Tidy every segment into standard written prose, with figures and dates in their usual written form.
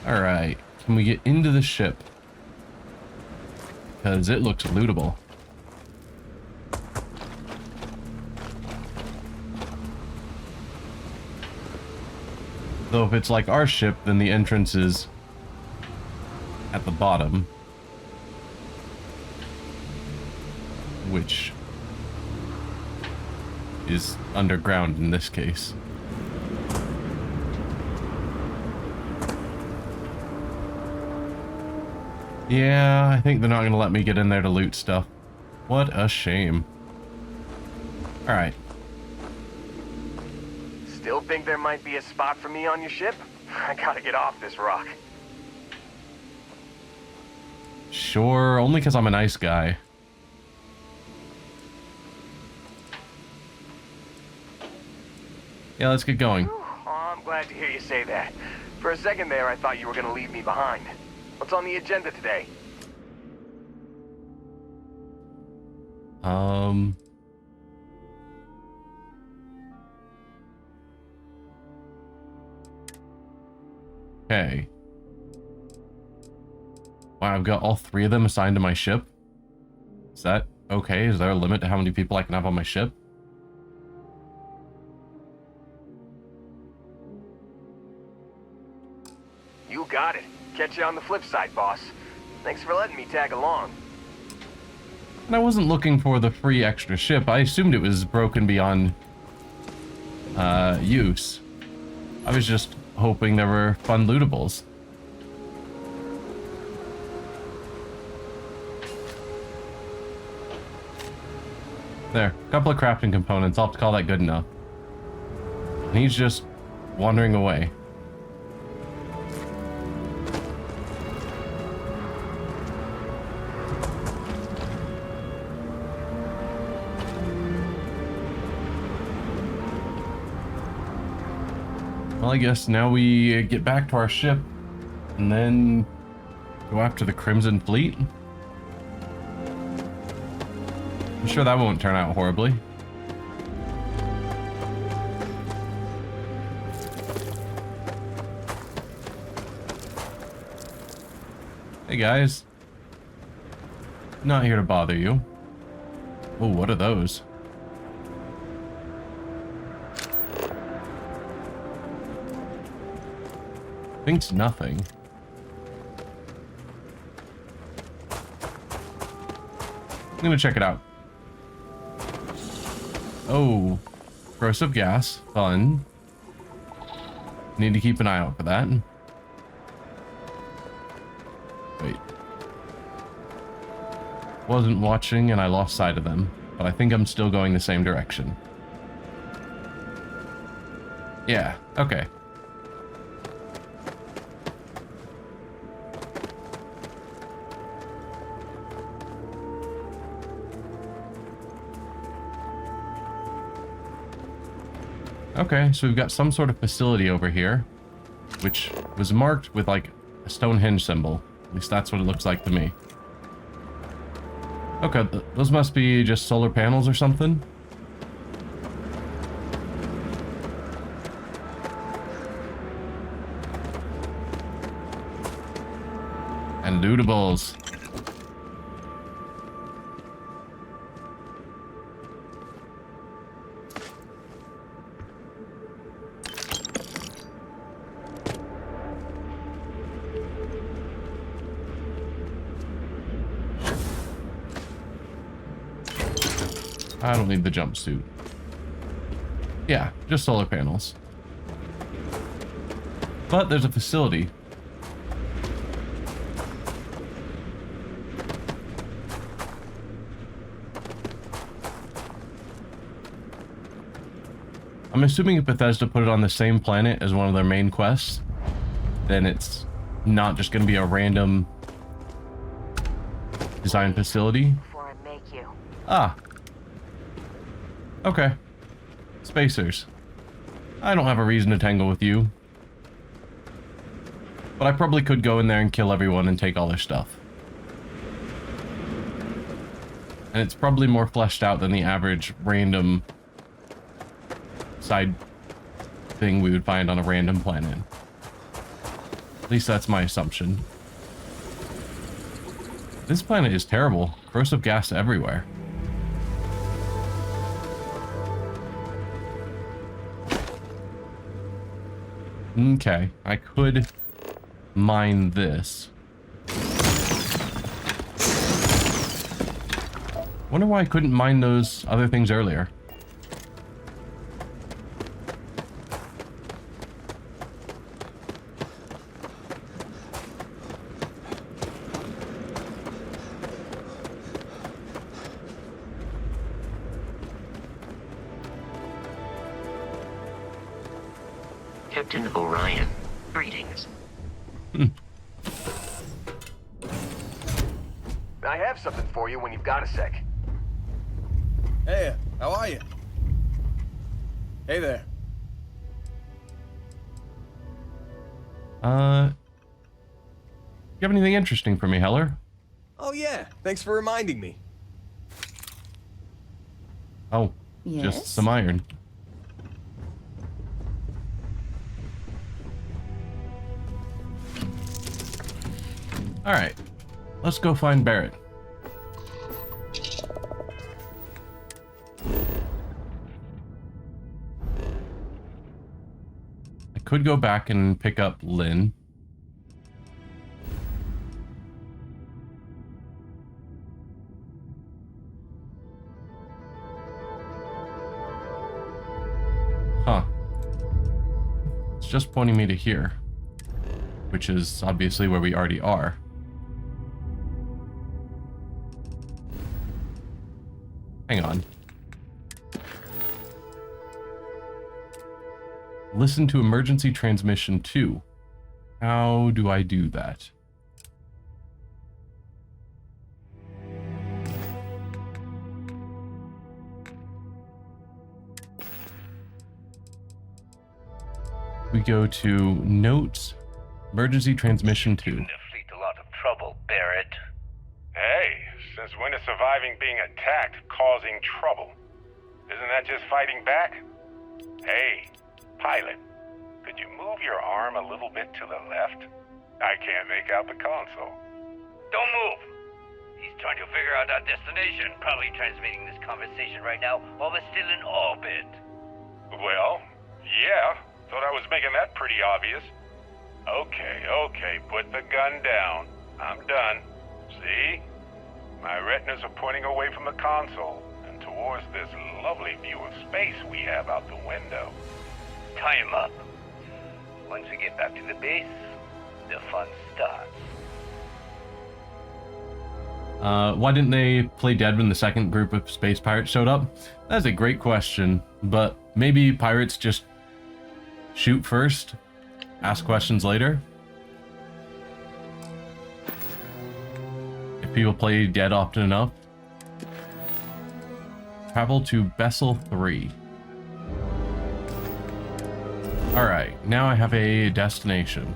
Alright, can we get into the ship? Because it looks lootable. Though if it's like our ship, then the entrance is at the bottom. Which is underground in this case. Yeah, I think they're not going to let me get in there to loot stuff. What a shame. Alright. Still think there might be a spot for me on your ship? I gotta get off this rock. Sure, only because I'm a nice guy. Yeah, let's get going. Whew, oh, I'm glad to hear you say that. For a second there, I thought you were gonna leave me behind. What's on the agenda today? Okay. Wow, I've got all 3 of them assigned to my ship. Is that okay? Is there a limit to how many people I can have on my ship? You got it. Catch you on the flip side, boss. Thanks for letting me tag along. And I wasn't looking for the free extra ship. I assumed it was broken beyond use. I was just hoping there were fun lootables. There, a couple of crafting components. I'll have to call that good enough. And he's just wandering away. Well, I guess now we get back to our ship and then go after the Crimson Fleet. I'm sure that won't turn out horribly. Hey guys. Not here to bother you. Oh, what are those? Thinks nothing. I'm gonna check it out. Oh, corrosive gas, fun. Need to keep an eye out for that. Wait. Wasn't watching and I lost sight of them, but I think I'm still going the same direction. Yeah, okay. Okay, so we've got some sort of facility over here, which was marked with like a Stonehenge symbol. At least that's what it looks like to me. Okay, those must be just solar panels or something. And lootables. I don't need the jumpsuit. Yeah, just solar panels. But there's a facility. I'm assuming if Bethesda put it on the same planet as one of their main quests, then it's not just going to be a random design facility. Before I make you. Ah. Okay. Spacers. I don't have a reason to tangle with you. But I probably could go in there and kill everyone and take all their stuff. And it's probably more fleshed out than the average random side thing we would find on a random planet. At least that's my assumption. This planet is terrible. Corrosive gas everywhere. Okay, I could mine this. Wonder why I couldn't mine those other things earlier. Captain Orion, greetings. I have something for you when you've got a sec. Hey, how are you? Hey there. You have anything interesting for me, Heller? Oh yeah, thanks for reminding me. Oh, Yes? just some iron. Alright, let's go find Barrett. I could go back and pick up Lynn. Huh. It's just pointing me to here, which is obviously where we already are. Hang on. Listen to emergency transmission 2. How do I do that? We go to notes, emergency transmission 2. Giving the fleet a lot of trouble, Barrett. Hey, since when is surviving being attacked causing trouble? Isn't that just fighting back? Hey, pilot, could you move your arm a little bit to the left? I can't make out the console. Don't move! He's trying to figure out our destination. Probably transmitting this conversation right now while we're still in orbit. Well, yeah, thought I was making that pretty obvious. Okay, put the gun down. I'm done. See? My retinas are pointing away from the console and towards this lovely view of space we have out the window. Tie him up. Once we get back to the base, the fun starts. Why didn't they play dead when the second group of space pirates showed up? That's a great question, but maybe pirates just shoot first, ask questions later? If people play dead often enough. Travel to Bessel 3. Alright, now I have a destination.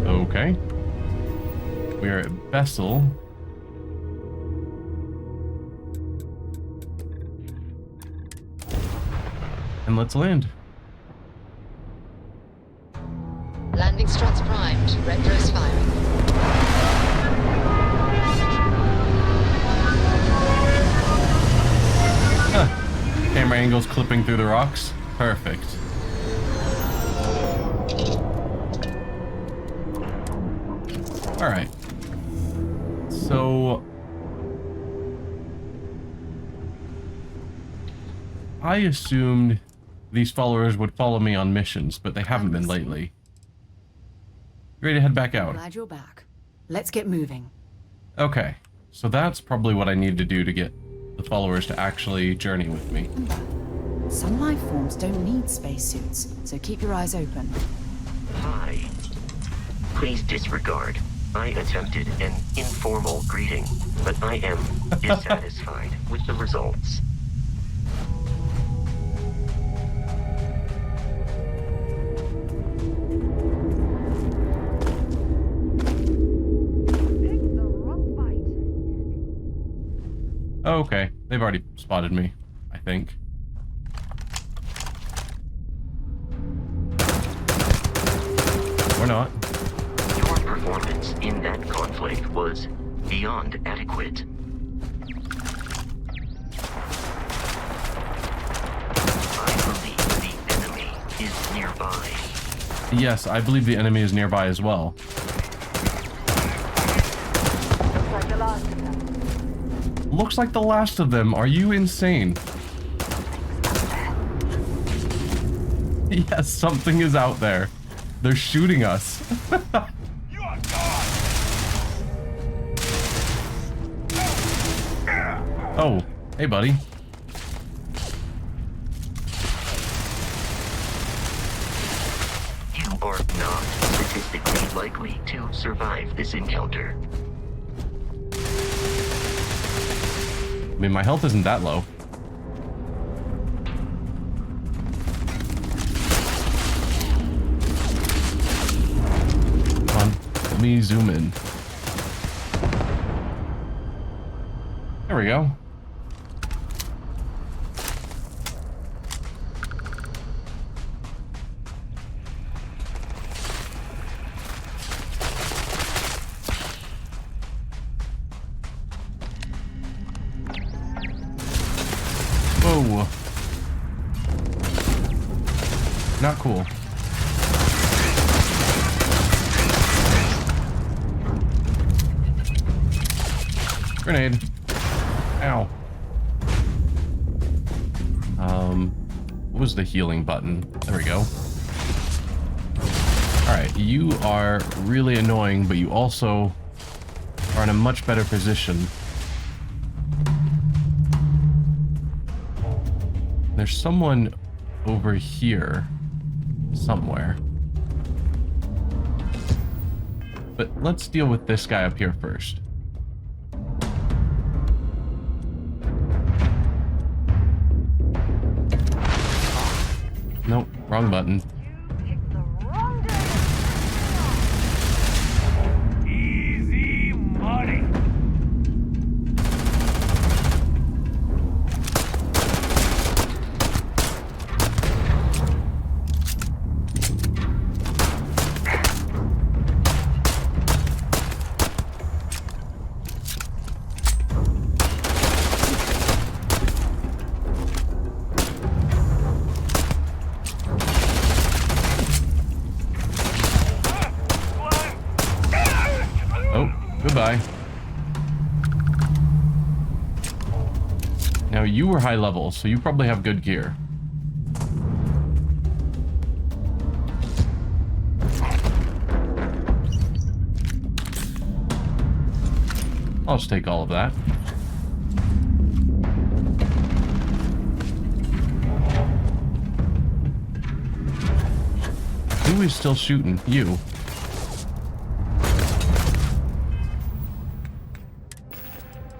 Okay. We are at Bessel. And let's land. Landing struts primed. Retros firing. Huh. Camera angles clipping through the rocks. Perfect. Alright. So I assumed these followers would follow me on missions, but they haven't been lately. You ready to head back out? Glad you're back. Let's get moving. Okay, so that's probably what I need to do to get the followers to actually journey with me. Some life forms don't need spacesuits, so keep your eyes open. Hi. Please disregard. I attempted an informal greeting, but I am dissatisfied with the results. Oh, okay. They've already spotted me, I think. Or not. Your performance in that conflict was beyond adequate. I believe the enemy is nearby. Yes, I believe the enemy is nearby as well. Looks like the last of them. Are you insane? Yes, something is out there. They're shooting us. You are gone! Oh, hey buddy. You are not statistically likely to survive this encounter. I mean, my health isn't that low. Come on, let me zoom in. There we go. Whoa. Not cool. Grenade. Ow. What was the healing button? There we go. Alright, you are really annoying, but you also are in a much better position. There's someone over here somewhere. But let's deal with this guy up here first. Nope, wrong button. Easy money. Goodbye. Now you were high level, so you probably have good gear. I'll just take all of that. Who is still shooting? You.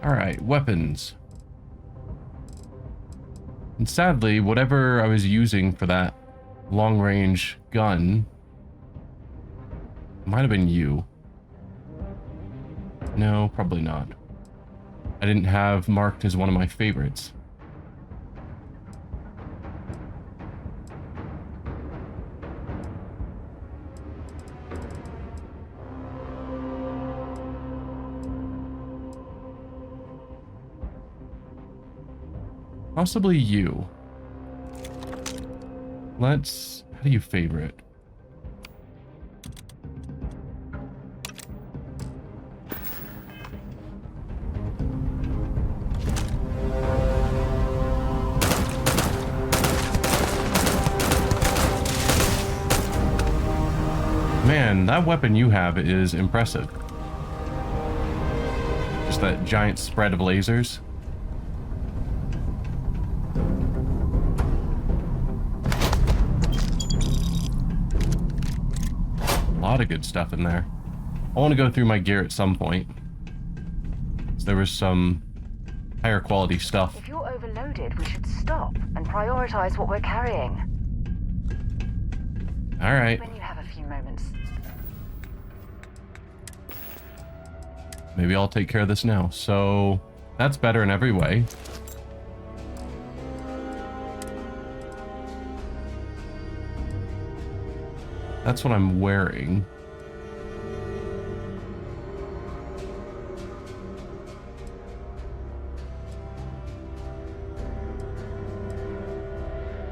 Alright, weapons. And sadly, whatever I was using for that long-range gun might have been you. No, probably not. I didn't have marked as one of my favorites. Possibly you. Let's... How do you favorite? Man, that weapon you have is impressive. Just that giant spread of lasers. A lot of good stuff in there. I want to go through my gear at some point. So there was some higher quality stuff. If you're overloaded, we should stop and prioritize what we're carrying. All right. When you have a few moments. Maybe I'll take care of this now. So, That's better in every way. That's what I'm wearing.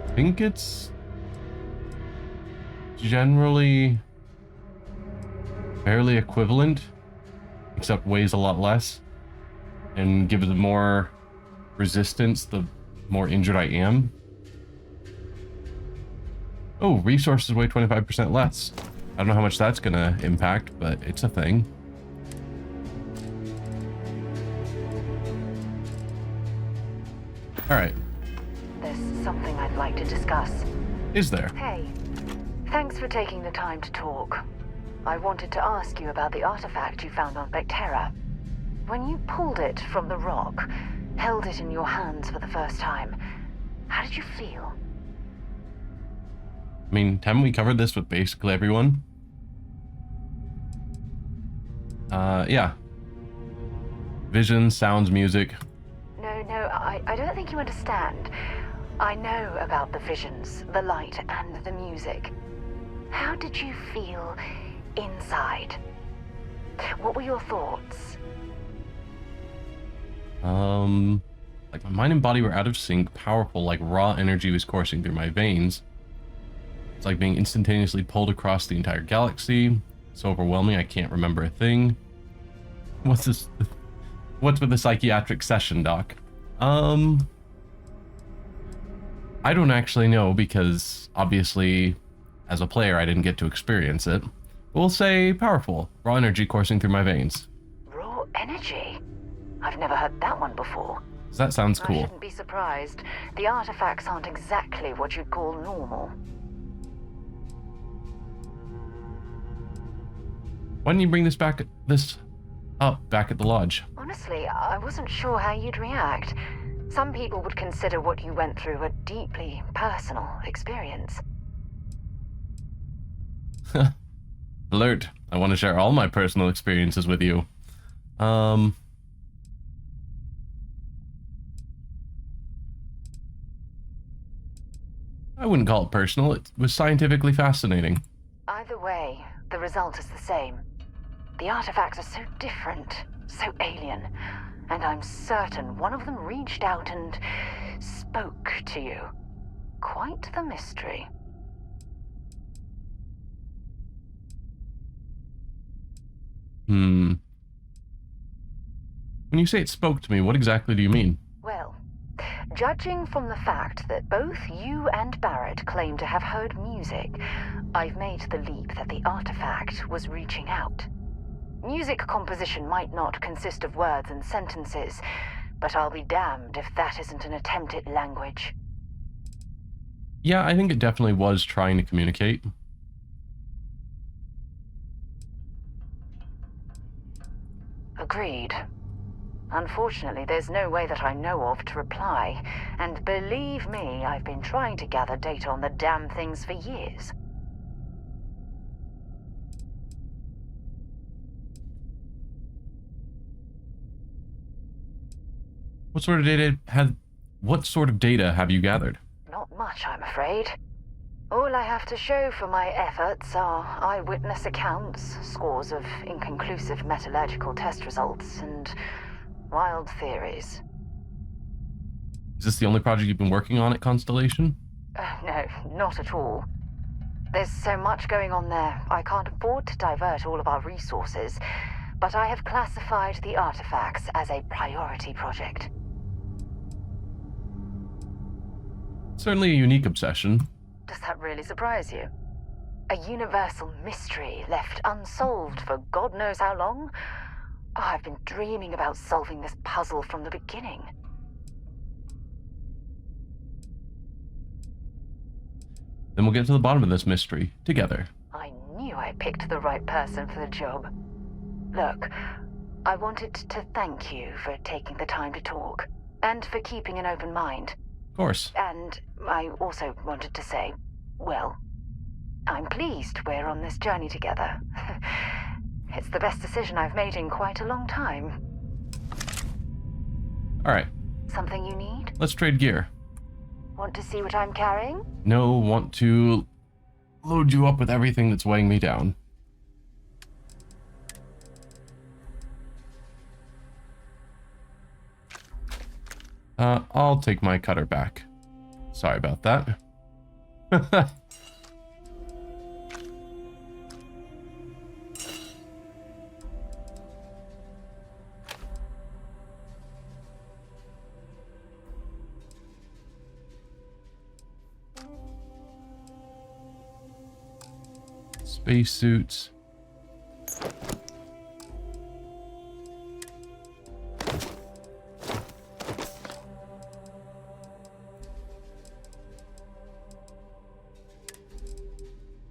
I think it's generally fairly equivalent, except weighs a lot less and gives more resistance the more injured I am. Oh, resources weigh 25% less. I don't know how much that's gonna impact, but it's a thing. Alright. There's something I'd like to discuss. Is there? Hey, thanks for taking the time to talk. I wanted to ask you about the artifact you found on Bethesda. When you pulled it from the rock, held it in your hands for the first time, how did you feel? I mean, haven't we covered this with basically everyone? Yeah. Visions, sounds, music. No, I don't think you understand. I know about the visions, the light, and the music. How did you feel inside? What were your thoughts? Like my mind and body were out of sync, powerful, like raw energy was coursing through my veins. It's like being instantaneously pulled across the entire galaxy. So overwhelming, I can't remember a thing. What's this? What's with the psychiatric session, Doc? I don't actually know because obviously, as a player, I didn't get to experience it. We'll say powerful, raw energy coursing through my veins. Raw energy? I've never heard that one before. That sounds cool. I shouldn't be surprised. The artifacts aren't exactly what you'd call normal. Why didn't you bring this back at the lodge? Honestly, I wasn't sure how you'd react. Some people would consider what you went through a deeply personal experience. Alert. I want to share all my personal experiences with you. I wouldn't call it personal. It was scientifically fascinating. Either way, the result is the same. The artifacts are so different, so alien, and I'm certain one of them reached out and spoke to you. Quite the mystery. When you say it spoke to me, what exactly do you mean? Well, judging from the fact that both you and Barrett claim to have heard music, I've made the leap that the artifact was reaching out. Music composition might not consist of words and sentences, but I'll be damned if that isn't an attempt at language. Yeah, I think it definitely was trying to communicate. Agreed. Unfortunately, there's no way that I know of to reply, and believe me, I've been trying to gather data on the damn things for years. What sort of data have you gathered? Not much, I'm afraid. All I have to show for my efforts are eyewitness accounts, scores of inconclusive metallurgical test results, and wild theories. Is this the only project you've been working on at Constellation? No, not at all. There's so much going on there, I can't afford to divert all of our resources, but I have classified the artifacts as a priority project. Certainly a unique obsession. Does that really surprise you? A universal mystery left unsolved for God knows how long? Oh, I've been dreaming about solving this puzzle from the beginning. Then we'll get to the bottom of this mystery together. I knew I picked the right person for the job. Look, I wanted to thank you for taking the time to talk, and for keeping an open mind. Of course. And I also wanted to say, well, I'm pleased we're on this journey together. It's the best decision I've made in quite a long time. Alright, Something you need? let's trade gear. Want to see what I'm carrying? No, want to load you up with everything that's weighing me down. I'll take my cutter back. Sorry about that. Spacesuits.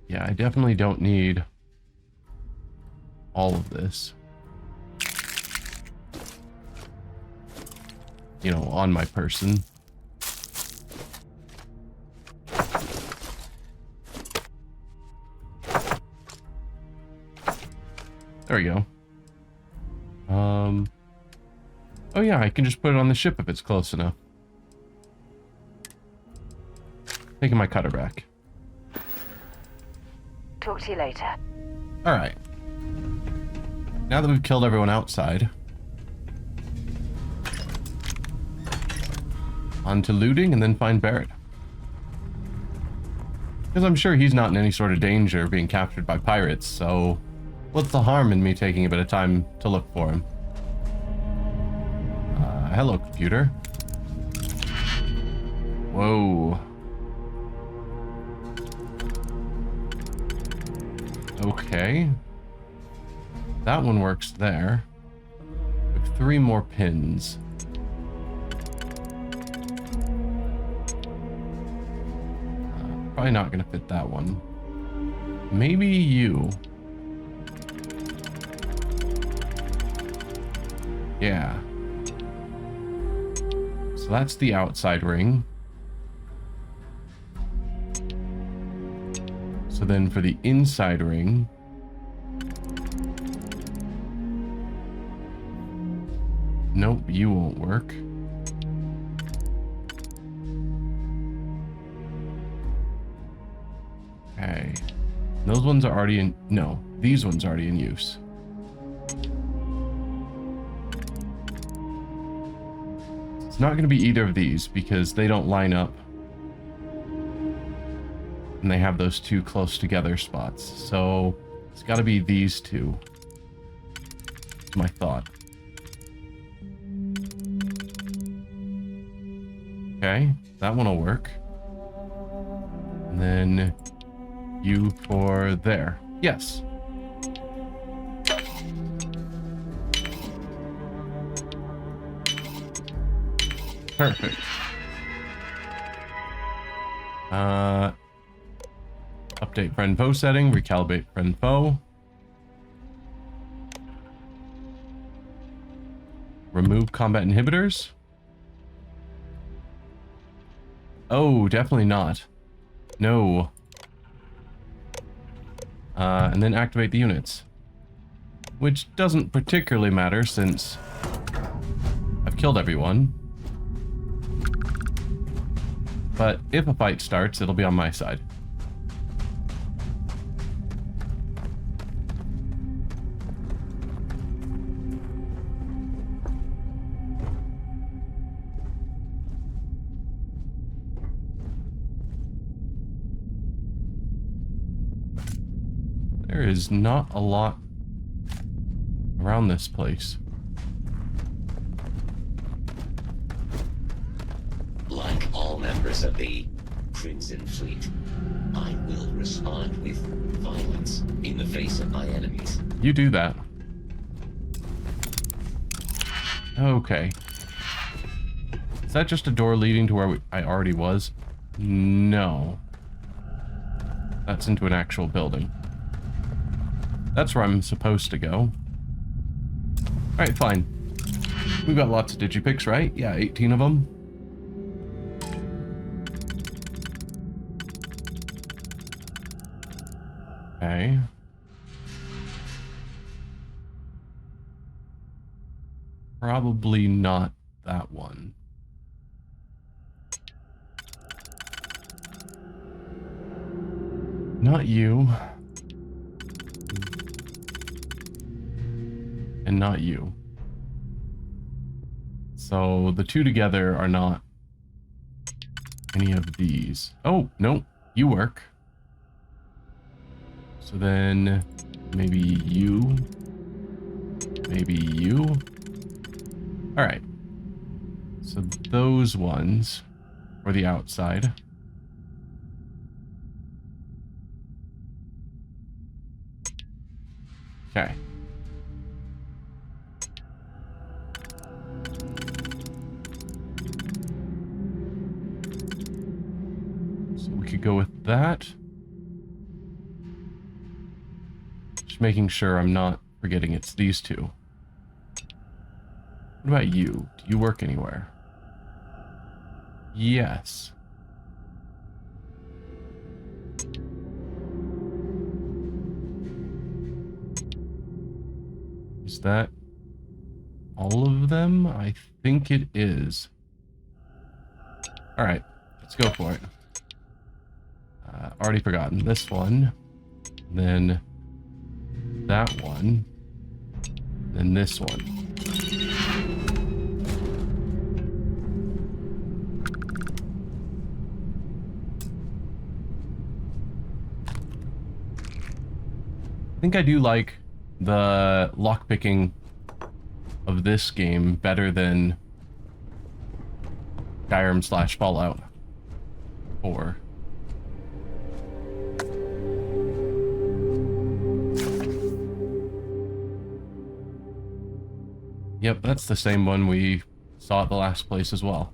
Yeah, I definitely don't need all of this. You know, on my person. There we go. Oh yeah, I can just put it on the ship if it's close enough. Taking my cutter back. Talk to you later. Alright. Now that we've killed everyone outside, on to looting and then find Barrett. Because I'm sure he's not in any sort of danger of being captured by pirates, so what's the harm in me taking a bit of time to look for him? Hello, computer. Whoa. Okay. That one works there. We have 3 more pins. Probably not gonna fit that one. Maybe you. Yeah. So that's the outside ring. So then for the inside ring, nope, you won't work. Okay. Those ones are already in, no, these ones are already in use. It's not going to be either of these because they don't line up. And they have those 2 close together spots. So it's got to be these 2. That's my thought. Okay, that one will work. And then you for there. Yes. Perfect. Update friend foe setting, recalibrate friend foe. Remove combat inhibitors. Oh, definitely not. No. And then activate the units. Which doesn't particularly matter since I've killed everyone. But if a fight starts, it'll be on my side. There is not a lot around this place. Like all members of the Crimson Fleet, I will respond with violence in the face of my enemies. You do that. Okay. Is that just a door leading to where I already was? No. That's into an actual building. That's where I'm supposed to go. Alright, fine. We've got lots of digipics, right? Yeah, 18 of them. Okay. Probably not that one. Not you. And not you. So the two together are not any of these. Oh, no, you work. So then maybe you. Maybe you. All right. So those ones for the outside. Okay. So we could go with that. Just making sure I'm not forgetting it's these two. What about you? Do you work anywhere? Yes. Is that all of them? I think it is. Alright, let's go for it. Already forgotten this one. Then that one. Then this one. I think I do like the lockpicking of this game better than Skyrim / Fallout 4. Yep, that's the same one we saw at the last place as well.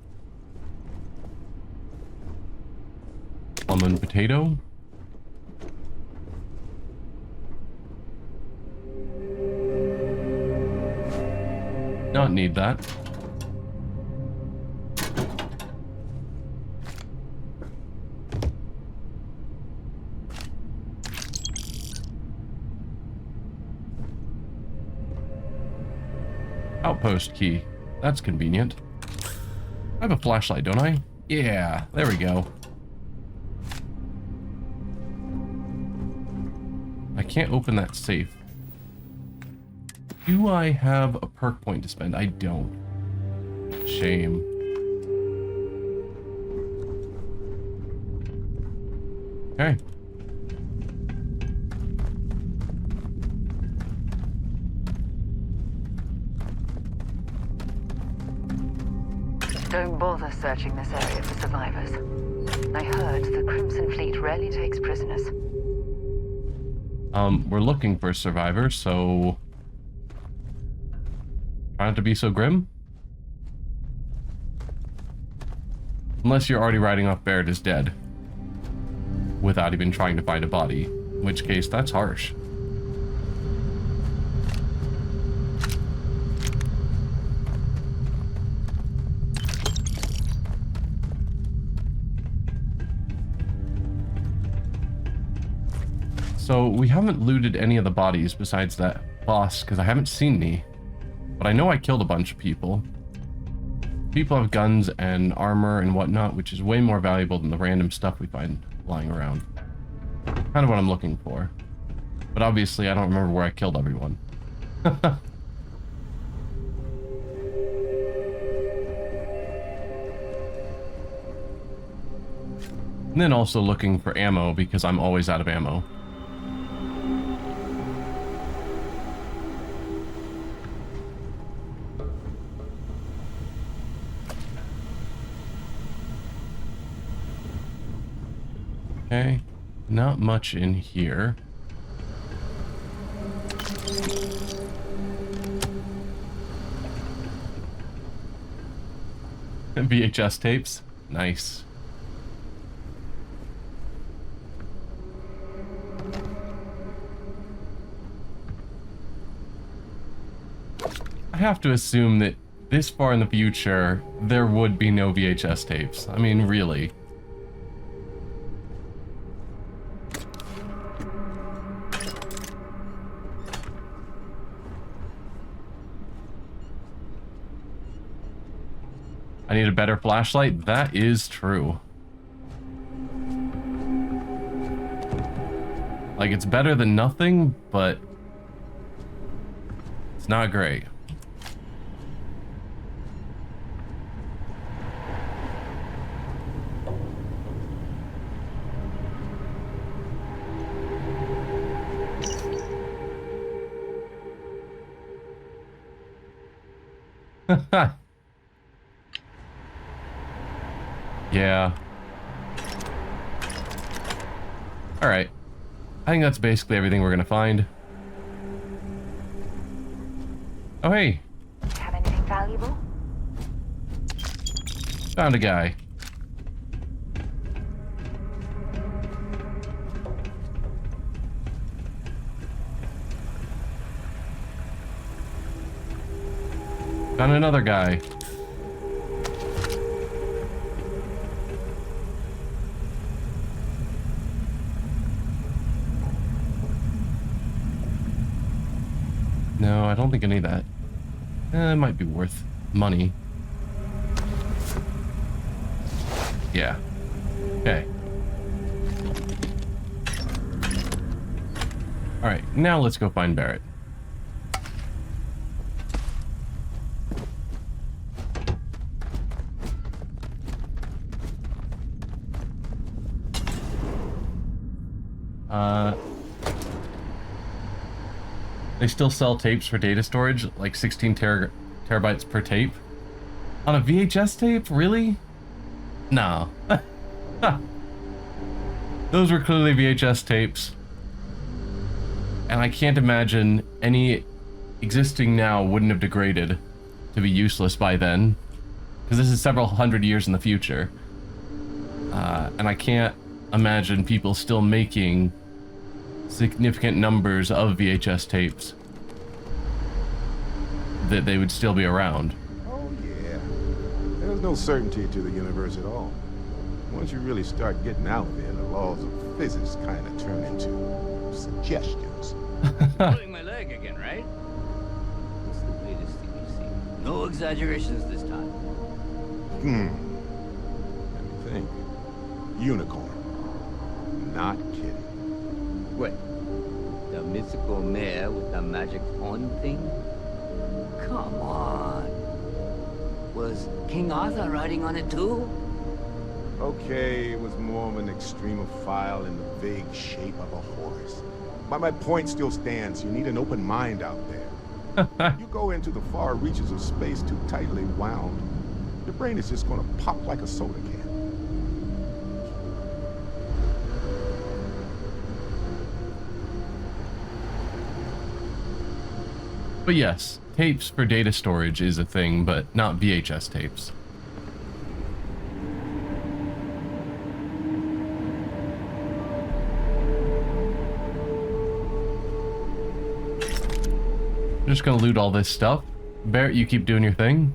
Plum and potato. Not need that. Outpost key. That's convenient. I have a flashlight, don't I? Yeah, there we go. I can't open that safe. Do I have a perk point to spend? I don't. Shame. Okay. Don't bother searching this area for survivors. I heard the Crimson Fleet rarely takes prisoners. We're looking for survivors, so... Try not to be so grim? Unless you're already writing off Barrett as dead. Without even trying to find a body. In which case, that's harsh. So, we haven't looted any of the bodies besides that boss, because I haven't seen any. But I know I killed a bunch of people. People have guns and armor and whatnot, which is way more valuable than the random stuff we find lying around. Kind of what I'm looking for. But obviously, I don't remember where I killed everyone. And then also looking for ammo, because I'm always out of ammo. Okay, not much in here. VHS tapes, nice. I have to assume that this far in the future, there would be no VHS tapes. I mean, really. I need a better flashlight. That is true. Like, it's better than nothing, but it's not great. Yeah. Alright. I think that's basically everything we're gonna find. Oh, hey. Have anything valuable? Found a guy. Found another guy. No, I don't think I need that. It might be worth money. Yeah. Okay. Alright, now let's go find Barrett. They still sell tapes for data storage, like 16 terabytes per tape. On a VHS tape? Really? No. Those were clearly VHS tapes. And I can't imagine any existing now wouldn't have degraded to be useless by then. Because this is several hundred years in the future. And I can't imagine people still making significant numbers of VHS tapes that they would still be around. Oh yeah, there's no certainty to the universe at all. Once you really start getting out there, the laws of physics kind of turn into suggestions. Pulling my leg again, right? What's the latest thing you see? No exaggerations this time. Let me think. Unicorn. Not kidding. What? The mythical mare with the magic horn thing? Come on. Was King Arthur riding on it too? Okay, it was more of an extremophile in the vague shape of a horse. But my point still stands. You need an open mind out there. You go into the far reaches of space too tightly wound, your brain is just going to pop like a soda can. But yes, tapes for data storage is a thing, but not VHS tapes. I'm just gonna loot all this stuff. Barrett, you keep doing your thing.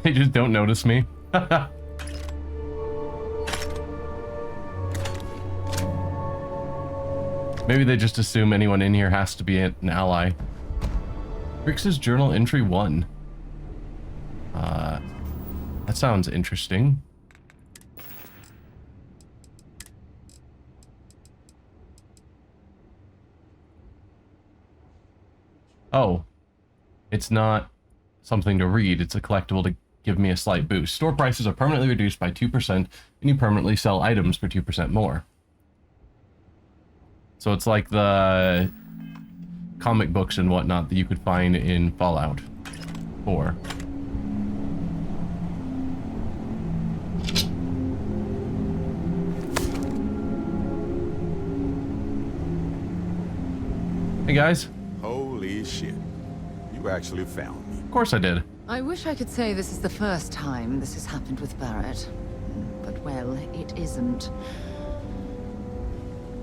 They just don't notice me. Maybe they just assume anyone in here has to be an ally. Rix's journal entry 1. That sounds interesting. Oh. It's not something to read, it's a collectible to give me a slight boost. Store prices are permanently reduced by 2%, and you permanently sell items for 2% more. So it's like the comic books and whatnot that you could find in Fallout 4. Hey guys. Holy shit. You actually found me. Of course I did. I wish I could say this is the first time this has happened with Barrett. But, well, it isn't.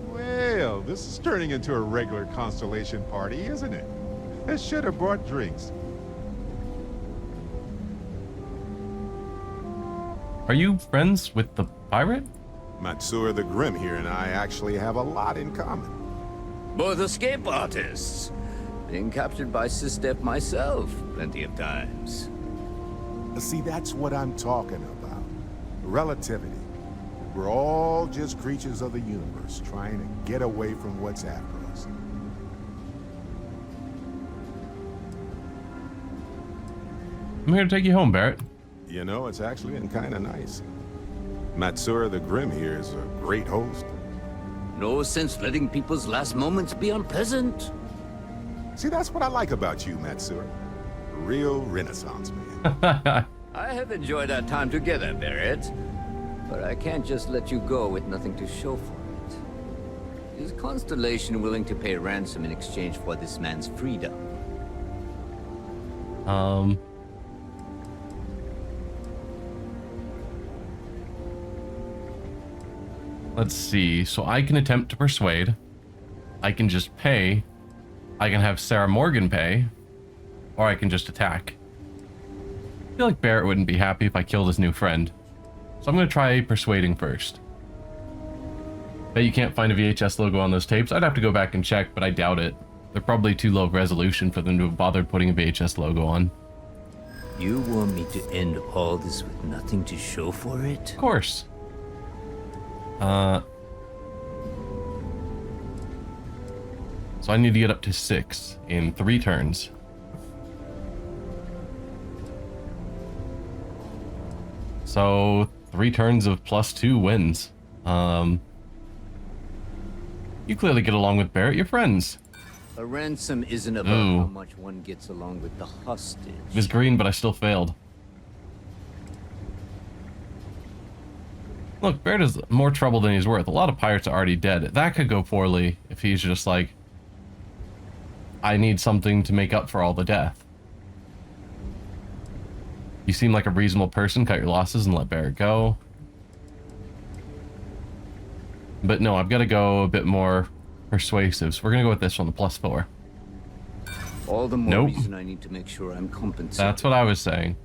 Well, this is turning into a regular Constellation party, isn't it? I should have brought drinks. Are you friends with the pirate? Matsura the Grim here and I actually have a lot in common. Both escape artists. Being captured by Sistef myself plenty of times. See, that's what I'm talking about. Relativity. We're all just creatures of the universe, trying to get away from what's after us. I'm here to take you home, Barrett. You know, it's actually been kind of nice. Matsura the Grim here is a great host. No sense letting people's last moments be unpleasant. See, that's what I like about you, Matsura. Real Renaissance man. I have enjoyed our time together, Barrett. But I can't just let you go with nothing to show for it. Is Constellation willing to pay ransom in exchange for this man's freedom? Let's see. So I can attempt to persuade. I can just pay. I can have Sarah Morgan pay. Or I can just attack. I feel like Barrett wouldn't be happy if I killed his new friend. So I'm going to try persuading first. Bet you can't find a VHS logo on those tapes. I'd have to go back and check, but I doubt it. They're probably too low resolution for them to have bothered putting a VHS logo on. You want me to end all this with nothing to show for it? Of course. So I need to get up to 6 in 3 turns. So 3 turns of +2 wins. You clearly get along with Barrett. You're friends. A ransom isn't about how much one gets along with the hostage. It was green, but I still failed. Look, Barrett is more trouble than he's worth. A lot of pirates are already dead. That could go poorly if he's just like, I need something to make up for all the death. You seem like a reasonable person. Cut your losses and let Barrett go. But no, I've got to go a bit more persuasive. So we're going to go with this one, the +4. All the more reason I need to make sure I'm compensated. That's what I was saying.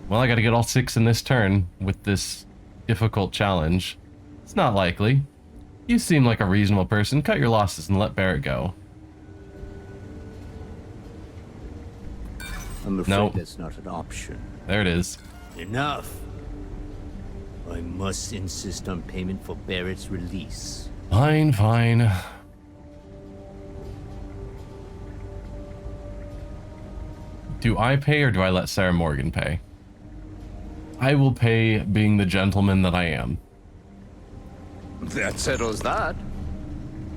Well, I got to get all 6 in this turn with this difficult challenge. It's not likely. You seem like a reasonable person. Cut your losses and let Barrett go. I'm afraid that's not an option. There it is. Enough. I must insist on payment for Barrett's release. Fine, fine. Do I pay or do I let Sarah Morgan pay? I will pay, being the gentleman that I am. That settles that.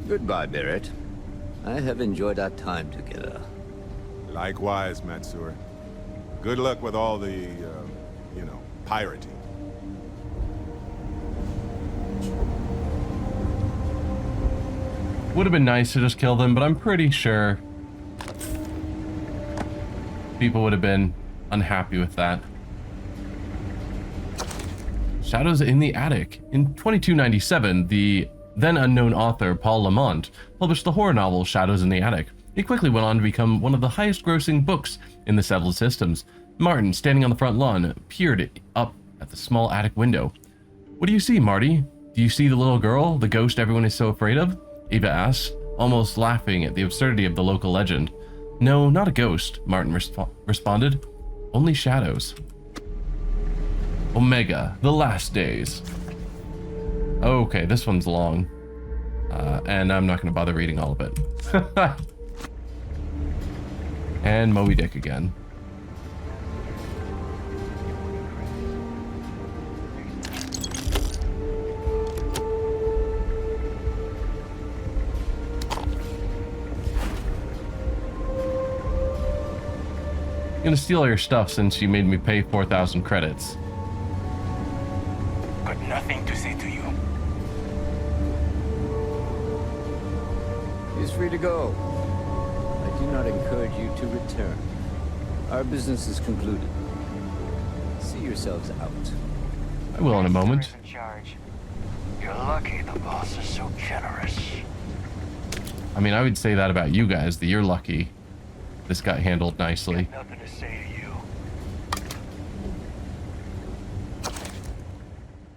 Goodbye, Barrett. I have enjoyed our time together. Likewise, Matsura. Good luck with all the, pirating. Would have been nice to just kill them, but I'm pretty sure people would have been unhappy with that. Shadows in the Attic. In 2297, the then unknown author Paul Lamont published the horror novel Shadows in the Attic. It quickly went on to become one of the highest grossing books in the Settled Systems. Martin, standing on the front lawn, peered up at the small attic window. "What do you see, Marty? Do you see the little girl, the ghost everyone is so afraid of?" Eva asked, almost laughing at the absurdity of the local legend. "No, not a ghost," Martin responded. "Only shadows." Omega, The Last Days. Okay, this one's long. And I'm not going to bother reading all of it. And Moby Dick again. I'm gonna steal all your stuff since you made me pay 4,000 credits. Got nothing to say to you. He's free to go. I do not encourage you to return. Our business is concluded. See yourselves out. I will in a moment. In charge. You're lucky the boss is so generous. I mean, I would say that about you guys, that you're lucky this got handled nicely. Nothing to say to you.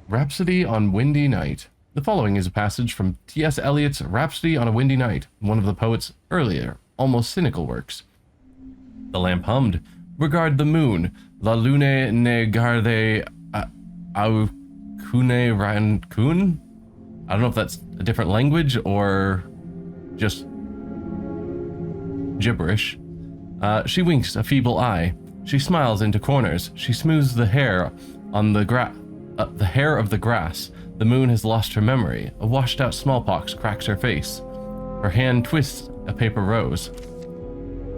Rhapsody on Windy Night. The following is a passage from T.S. Eliot's Rhapsody on a Windy Night, one of the poet's earlier, almost cynical works. The lamp hummed. Regard the moon. La lune ne garde aucune rancune? I don't know if that's a different language or just gibberish. She winks a feeble eye. She smiles into corners. She smooths the hair on the hair of the grass. The moon has lost her memory. A washed-out smallpox cracks her face. Her hand twists a paper rose.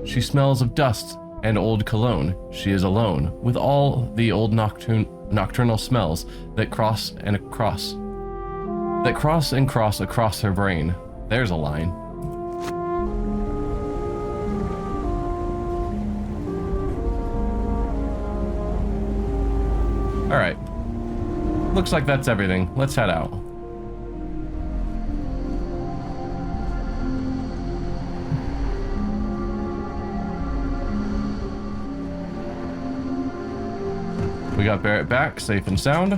She smells of dust and old cologne. She is alone, with all the old nocturnal smells that cross and cross across her brain. There's a line. All right. Looks like that's everything. Let's head out. We got Barrett back, safe and sound.